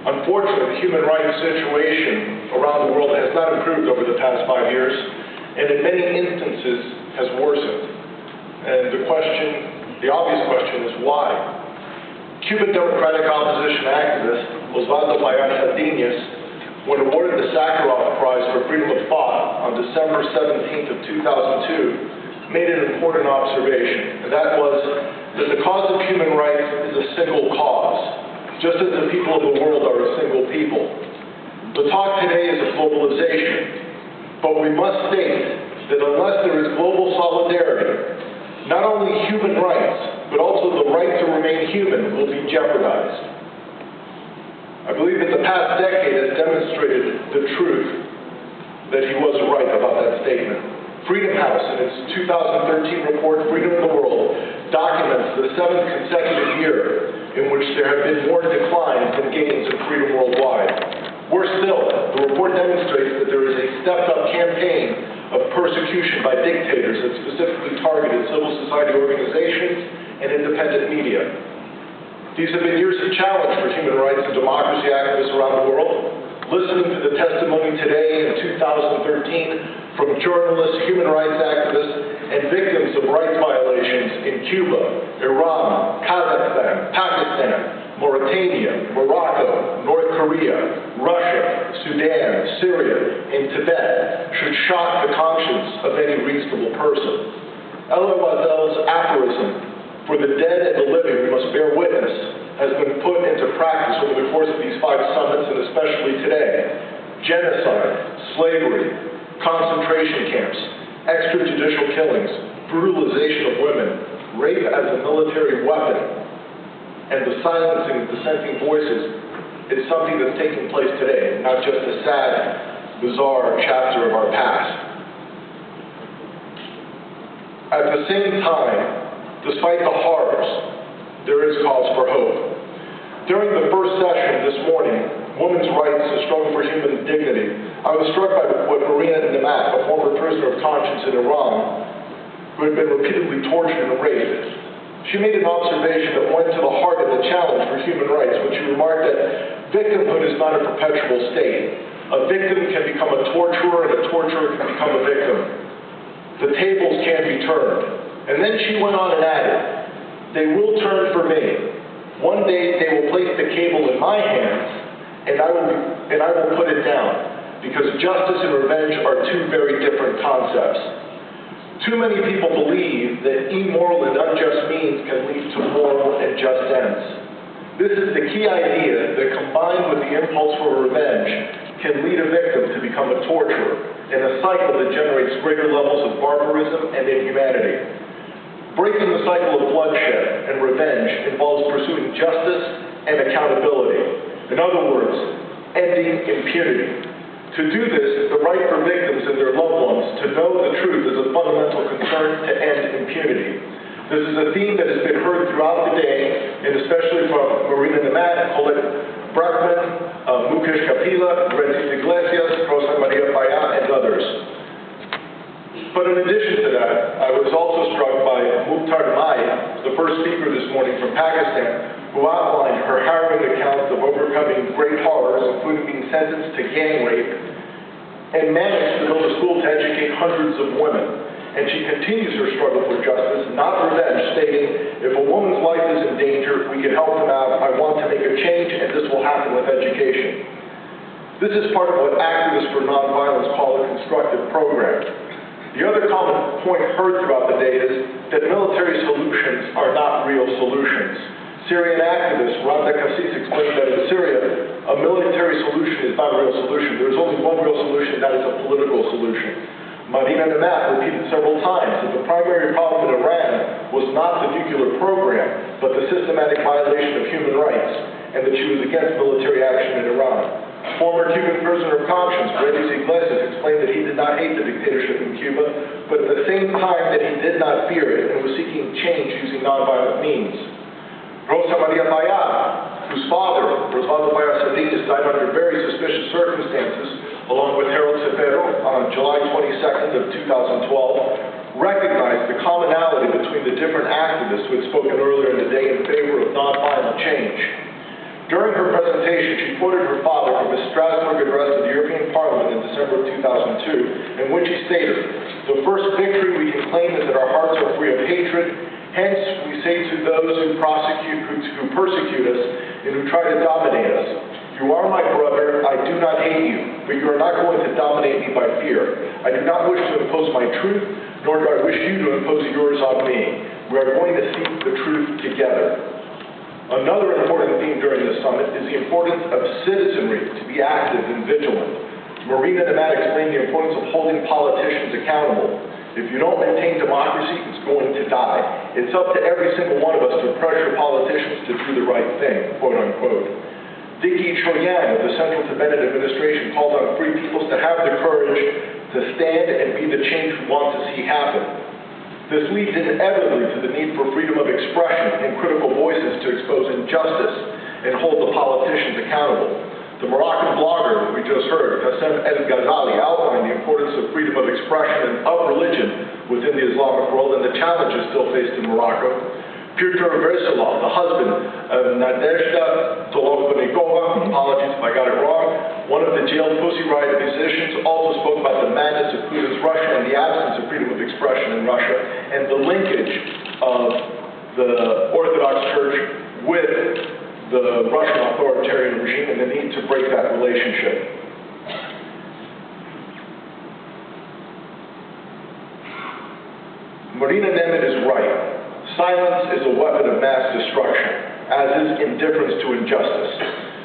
Unfortunately, the human rights situation around the world has not improved over the past 5 years, and in many instances has worsened. And the obvious question is why? Cuban Democratic Opposition activist Osvaldo Payá Sardinhas, when awarded the Sakharov Prize for Freedom of Thought on December 17th of 2002, made an important observation, and that was that the cause of human rights is a single cause, just as the people of the world are a single people. The talk today is of globalization, but we must state that unless there is global solidarity, not only human rights, but also the right to remain human will be jeopardized. I believe that the past decade has demonstrated the truth that he was right about that statement. Freedom House, in its 2013 report, Freedom in the World, documents the 7th consecutive year in which there have been more declines than gains in freedom worldwide. Worse still, the report demonstrates that there is a stepped-up campaign of persecution by dictators that specifically targeted civil society organizations and independent media. These have been years of challenge for human rights and democracy activists around the world. Listening to the testimony today in 2013 from journalists, human rights activists, and victims of rights violations in Cuba, Iran, Kazakhstan, Pakistan, Mauritania, Morocco, North Korea, Russia, Sudan, Syria, and Tibet should shock the conscience of any reasonable person. Elie Wiesel's aphorism, "For the dead and the living we must bear witness," has been put into practice over the course of these 5 summits, and especially today. Genocide, slavery, concentration camps, extrajudicial killings, brutalization of women, rape as a military weapon, and the silencing of dissenting voices is something that's taking place today, not just a sad, bizarre chapter of our past. At the same time, despite the horrors, there is cause for hope. During the first session this morning, Women's Rights, a Struggle for Human Dignity, I was struck by what Marina Namat, a former prisoner of conscience in Iran, who had been repeatedly tortured and raped, she made an observation that went to the heart of the challenge for human rights when she remarked that victimhood is not a perpetual state. A victim can become a torturer, and a torturer can become a victim. The tables can be turned. And then she went on and added, "They will turn for me. One day they will place the cable in my hands, and I will put it down, because justice and revenge are 2 very different concepts." Too many people believe that immoral and unjust means can lead to moral and just ends. This is the key idea that, combined with the impulse for revenge, can lead a victim to become a torturer, in a cycle that generates greater levels of barbarism and inhumanity. Breaking the cycle of bloodshed and revenge involves pursuing justice and accountability. In other words, ending impunity. To do this, the right for victims and their loved ones to know the truth is a fundamental concern to end impunity. This is a theme that has been heard throughout the day, and especially from Marina Namat, Colette Brackman, Mukesh Kapila, Francis Iglesias, Rosa Maria Payá, and others. But in addition to that, I was also struck by Mukhtar Mai, the first speaker this morning from Pakistan, who outlined her harrowing accounts of overcoming great horrors, including being sentenced to gang rape, and managed to build a school to educate hundreds of women. And she continues her struggle for justice, not revenge, stating, "If a woman's life is in danger, we can help them out. I want to make a change, and this will happen with education." This is part of what activists for nonviolence call a constructive program. The other common point heard throughout the day is that military solutions are not real solutions. Syrian activist Randa Kassis explained that in Syria, a military solution is not a real solution. There is only one real solution, that is a political solution. Marina Namat repeated several times that the primary problem in Iran was not the nuclear program, but the systematic violation of human rights, and that she was against military action in Iran. Former Cuban prisoner of conscience, Francis Iglesias, explained that he did not hate the dictatorship in Cuba, but at the same time that he did not fear it and was seeking change using nonviolent means. Rosa Maria Payá, whose father, Osvaldo Payá Sardinhas, died under very suspicious circumstances, along with Harold Cepero on July 22nd of 2012, recognized the commonality between the different activists who had spoken earlier in the day in favor of nonviolent change. During her presentation, she quoted her father from his Strasbourg address to the European Parliament in December of 2002, in which he stated, "The first victory we can claim is that our hearts are free of hatred. Hence, we say to those who persecute us and who try to dominate us, you are my brother, I do not hate you, but you are not going to dominate me by fear. I do not wish to impose my truth, nor do I wish you to impose yours on me. We are going to seek the truth together." Another important theme during this summit is the importance of citizenry to be active and vigilant. Marina Nemat explained the importance of holding politicians accountable. If you don't maintain democracy, it's going to die. It's up to every single one of us to pressure politicians to do the right thing, quote unquote. Vicky Choyang of the Central Tibetan Administration called on free peoples to have the courage to stand and be the change we want to see happen. This leads inevitably to the need for freedom of expression and critical voices to expose injustice and hold the politicians accountable. The Moroccan blogger that we just heard, Qassem El Ghazali, outlined the importance of freedom of expression and of religion within the Islamic world and the challenges still faced in Morocco. Pyotr Versilov, the husband of Nadezhda Tolokonikova, apologies if I got it wrong, one of the jailed Pussy Riot musicians, also spoke about the madness of Putin's Russia and the absence of freedom of expression in Russia and the linkage of the Orthodox Church with the Russian authoritarian regime and the need to break that relationship. Marina Nemat is right. Silence is a weapon of mass destruction, as is indifference to injustice.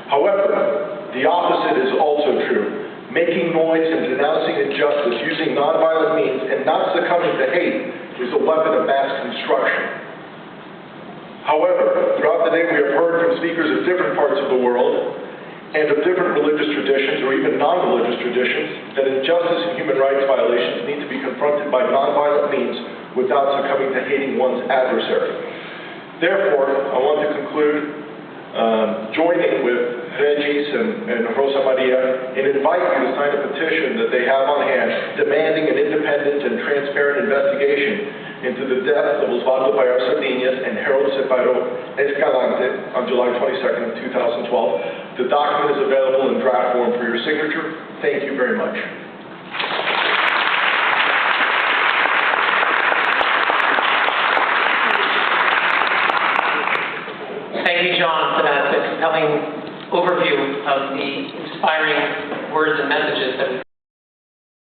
However, the opposite is also true. Making noise and denouncing injustice using nonviolent means and not succumbing to hate is a weapon of mass construction. However, throughout the day we have heard from speakers of different parts of the world and of different religious traditions or even non-religious traditions that injustice and human rights violations need to be confronted by nonviolent means without succumbing to hating one's adversary. Therefore, I want to conclude joining with Regis and Rosa Maria and invite you to sign a petition that they have on hand demanding an independent and transparent investigation into the deaths of Osvaldo Payar Sardinas and Harold Cepero Escalante on July 22nd of 2012. The document is available in draft form for your signature. Thank you very much. Thank you, John, for that compelling overview of the inspiring words and messages that we